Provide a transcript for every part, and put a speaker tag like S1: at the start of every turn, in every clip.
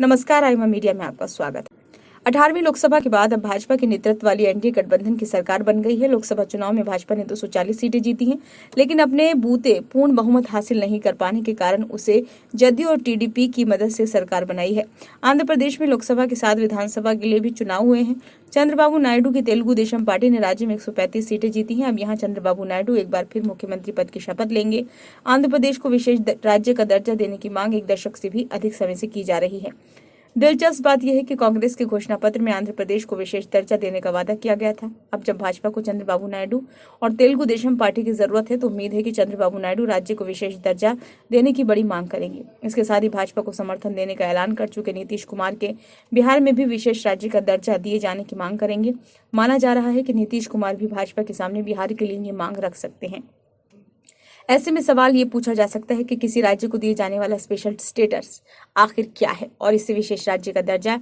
S1: नमस्कार, आईमा मीडिया में आपका स्वागत है। 18वीं लोकसभा के बाद अब भाजपा के नेतृत्व वाली एनडीए गठबंधन की सरकार बन गई है। लोकसभा चुनाव में भाजपा ने 240 सीटें जीती हैं, लेकिन अपने बूते पूर्ण बहुमत हासिल नहीं कर पाने के कारण उसे जदयू और टीडीपी की मदद से सरकार बनाई है। आंध्र प्रदेश में लोकसभा के साथ विधानसभा के लिए भी चुनाव हुए हैं। चंद्रबाबू नायडू की तेलुगु देशम पार्टी ने राज्य में 135 सीटें जीती हैं। अब यहाँ चंद्रबाबू नायडू एक बार फिर मुख्यमंत्री पद की शपथ लेंगे। आंध्र प्रदेश को विशेष राज्य का दर्जा देने की मांग एक दशक से भी अधिक समय से की जा रही है। दिलचस्प बात यह है कि कांग्रेस के घोषणा पत्र में आंध्र प्रदेश को विशेष दर्जा देने का वादा किया गया था। अब जब भाजपा को चंद्रबाबू नायडू और तेलुगु देशम पार्टी की जरूरत है, तो उम्मीद है कि चंद्रबाबू नायडू राज्य को विशेष दर्जा देने की बड़ी मांग करेंगे। इसके साथ ही भाजपा को समर्थन देने का ऐलान कर चुके नीतीश कुमार के बिहार में भी विशेष राज्य का दर्जा दिए जाने की मांग करेंगे। माना जा रहा है कि नीतीश कुमार भी भाजपा के सामने बिहार के लिए ये मांग रख सकते हैं। ऐसे में सवाल ये पूछा जा सकता है कि किसी राज्य को दिए जाने वाला स्पेशल स्टेटस आखिर क्या है और इससे विशेष राज्य का दर्जा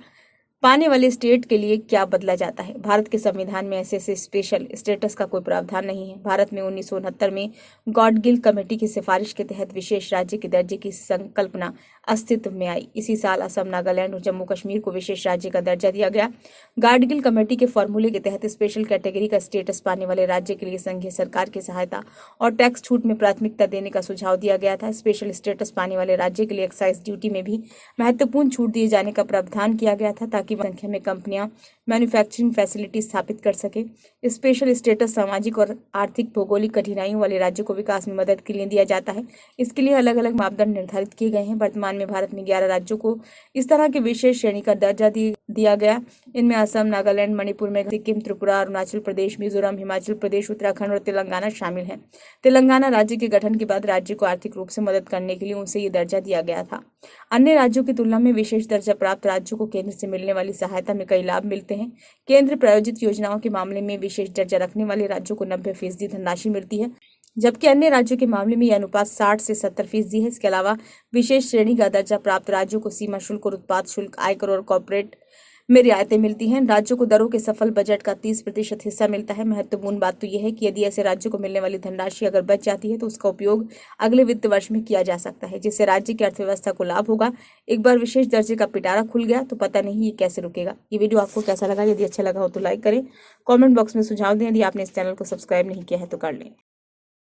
S1: पाने वाले स्टेट के लिए क्या बदला जाता है। भारत के संविधान में ऐसे स्पेशल स्टेटस का कोई प्रावधान नहीं है। भारत में 1969 में गॉडगिल कमेटी की सिफारिश के तहत विशेष राज्य के दर्जे की संकल्पना अस्तित्व में आई। इसी साल असम, नागालैंड और जम्मू कश्मीर को विशेष राज्य का दर्जा दिया गया। गॉडगिल कमेटी के फॉर्मूले के तहत स्पेशल कैटेगरी का स्टेटस पाने वाले राज्य के लिए संघीय सरकार की सहायता और टैक्स छूट में प्राथमिकता देने का सुझाव दिया गया था। स्पेशल स्टेटस पाने वाले राज्य के लिए एक्साइज ड्यूटी में भी महत्वपूर्ण छूट दिए जाने का प्रावधान किया गया था, ताकि संख्या में कंपनियां मैन्युफैक्चरिंग फैसिलिटी स्थापित कर सके। स्पेशल स्टेटस सामाजिक और आर्थिक भौगोलिक कठिनाइयों वाले राज्यों को विकास में मदद के लिए दिया जाता है। इसके लिए अलग अलग मापदंड निर्धारित किए गए हैं। वर्तमान में भारत में 11 राज्यों को इस तरह के विशेष श्रेणी का दर्जा दिया गया। इनमें असम, नागालैंड, मणिपुर, मेघालय, सिक्किम, त्रिपुरा, अरुणाचल प्रदेश, मिजोरम, हिमाचल प्रदेश, उत्तराखंड और तेलंगाना शामिल हैं। तेलंगाना राज्य के गठन के बाद राज्य को आर्थिक रूप से मदद करने के लिए उसे ये दर्जा दिया गया था। अन्य राज्यों की तुलना में विशेष दर्जा प्राप्त राज्यों को केंद्र से मिलने वाली सहायता में कई लाभ मिलते हैं। केंद्र प्रायोजित योजनाओं के मामले में विशेष दर्जा रखने वाले राज्यों को 90% धनराशि मिलती है, जबकि अन्य राज्यों के मामले में यह अनुपात 60 से 70% है। इसके अलावा विशेष श्रेणी का दर्जा प्राप्त राज्यों को सीमा शुल्क और उत्पाद शुल्क, आयकर और कॉर्पोरेट में रियायतें मिलती हैं। राज्यों को दरों के सफल बजट का 30% हिस्सा मिलता है। महत्वपूर्ण बात तो यह है कि यदि ऐसे राज्यों को मिलने वाली धनराशि अगर बच जाती है, तो उसका उपयोग अगले वित्त वर्ष में किया जा सकता है, जिससे राज्य की अर्थव्यवस्था को लाभ होगा। एक बार विशेष दर्जे का पिटारा खुल गया तो पता नहीं ये कैसे रुकेगा। ये वीडियो आपको कैसा लगा? यदि अच्छा लगा हो तो लाइक करें, कॉमेंट बॉक्स में सुझाव दें। यदि आपने इस चैनल को सब्सक्राइब नहीं किया है तो कर लें।